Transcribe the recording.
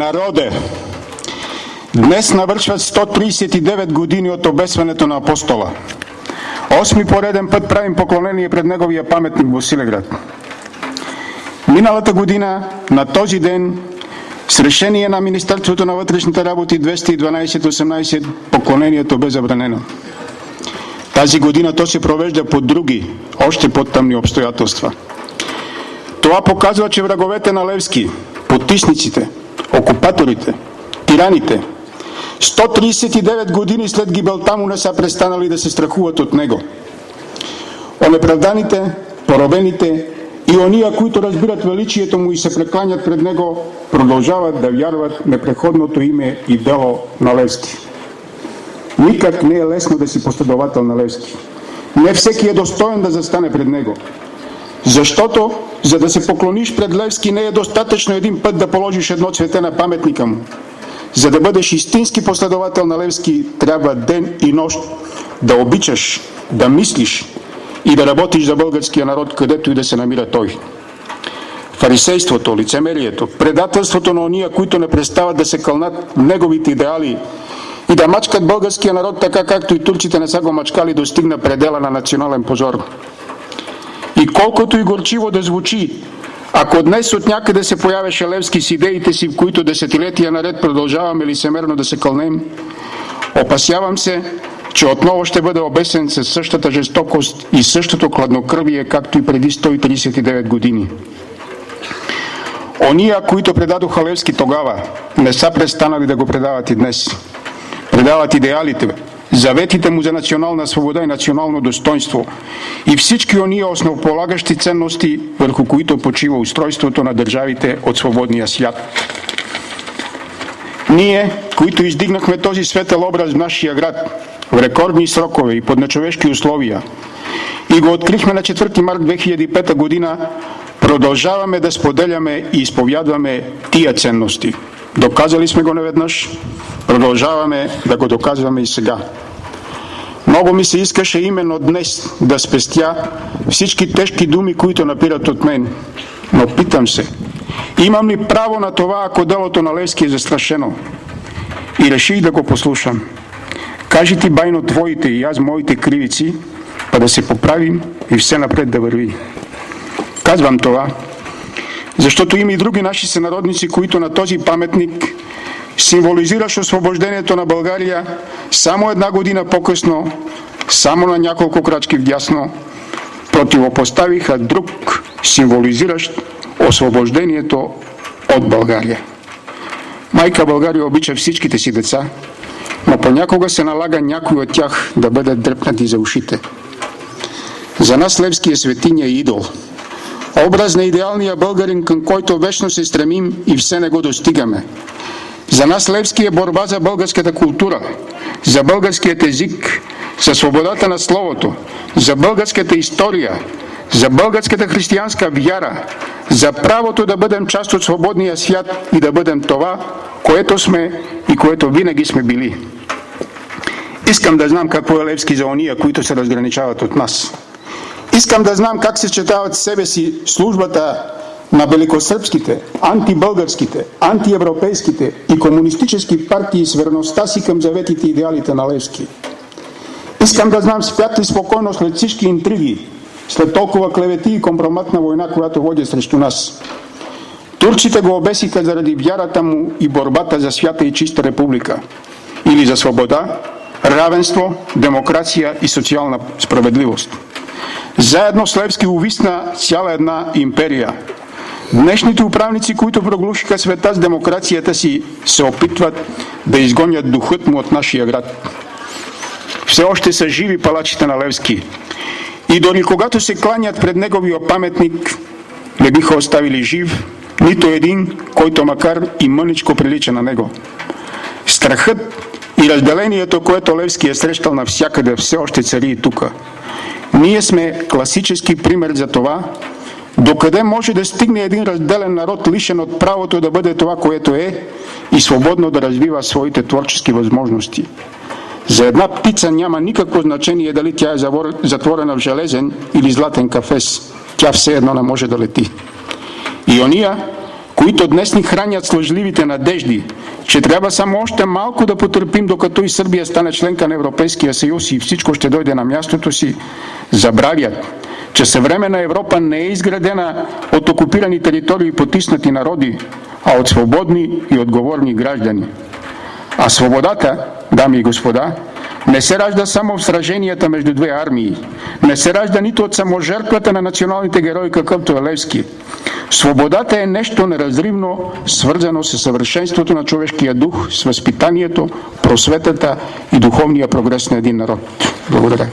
Народе, днес навършват 139 години от обесването на апостола. 8-ми пореден път правим поклонение пред неговия паметник в Босилеград. Миналата година, на този ден, с решение на Министерството на вътрешните работи 212-18, поклонението бе забранено. Тази година то се провежда по други, още по-тъмни обстоятелства. Това показва, че враговете на Левски, потисниците, окупаторите, тираните, 139 години след гибелта му не са престанали да се страхуват от него. Онеправданите, поробените и ония, които разбират величието му и се прекланят пред него, продължават да вярват в непреходното име и дело на Левски. Никак не е лесно да си последовател на Левски. Не всеки е достоен да застане пред него. Защото, за да се поклониш пред Левски, не е достатъчно един път да положиш едно цвете на паметника му. За да бъдеш истински последовател на Левски, трябва ден и нощ да обичаш, да мислиш и да работиш за българския народ, където и да се намира той. Фарисейството, лицемерието, предателството на ония, които не престават да се кълнат неговите идеали и да мачкат българския народ така, както и турците не са го мачкали, достигна предела на национален позор. И колкото и горчиво да звучи, ако днес от някъде се появеше Левски с идеите си, в които десетилетия наред продължаваме лицемерно да се кълнем, опасявам се, че отново ще бъде обесен със същата жестокост и същото хладнокръвие, както и преди 139 години. Ония, които предадоха Левски тогава, не са престанали да го предават и днес. Предават идеалите, заветите му за национална свобода и национално достоинство и всички ония основополагащи ценности, върху които почива устройството на държавите от свободния свят. Ние, които издигнахме този светъл образ в нашия град в рекордни срокове и под нечовешки условия и го открихме на 4 март 2005 година, продължаваме да споделяме и изповядваме тия ценности. Доказали сме го неведнъж, продължаваме да го доказваме и сега. Много ми се искаше именно днес да спестя всички тежки думи, които напират от мен. Но питам се, имам ли право на това, ако делото на Левски е застрашено? И реших да го послушам. Кажи ти, байно, твоите и аз моите кривици, па да се поправим и все напред да върви. Казвам това, защото има и други наши сънародници, които на този паметник, символизиращ освобождението на България, само една година по-късно, само на няколко крачки вдясно, противопоставиха друг, символизиращ освобождението от България. Майка България обича всичките си деца, но понякога се налага някой от тях да бъдат дръпнати за ушите. За нас Левски е светиня и идол. Образ на идеалния българин, към който вечно се стремим и все не го достигаме. За нас Левски е борба за българската култура, за българският език, за свободата на словото, за българската история, за българската християнска вяра, за правото да бъдем част от свободния свят и да бъдем това, което сме и което винаги сме били. Искам да знам какво е Левски за ония, които се разграничават от нас. Искам да знам как се четават в себе си службата на великосръбските, антибългарските, антиевропейските и комунистически партии с верността си към заветите и идеалите на Левски. Искам да знам спят ли спокойно след всички интриги, след толкова клевети и компроматна война, която води срещу нас. Турците го обесиха заради вярата му и борбата за свята и чиста република. Или за свобода, равенство, демокрация и социална справедливост. Заедно с Левски увисна цяла една империя. Днешните управници, които проглушиха света с демокрацията си, се опитват да изгонят духът му от нашия град. Все още са живи палачите на Левски. И дори когато се кланят пред неговия паметник, не биха оставили жив нито един, който макар и мъничко прилича на него. Страхът и разделението, което Левски е срещал навсякъде, все още цари и тука. Ние сме класически пример за това, докъде може да стигне един разделен народ, лишен от правото да бъде това, което е, и свободно да развива своите творчески възможности. За една птица няма никакво значение дали тя е затворена в железен или златен кафес. Тя все едно не може да лети. И ония, които днес ни хранят с лъжливите надежди, че трябва само още малко да потърпим, докато и Сърбия стане членка на Европейския съюз и всичко ще дойде на мястото си, забравят, че съвременна Европа не е изградена от окупирани територии и потиснати народи, а от свободни и отговорни граждани. А свободата, дами и господа, не се ражда само в сраженията между две армии, не се ражда нито от саможертвата на националните герои, какъвто е Левски. Свободата е нещо неразривно свързано с съвършенството на човешкия дух, с възпитанието, просветата и духовния прогрес на един народ. Благодаря.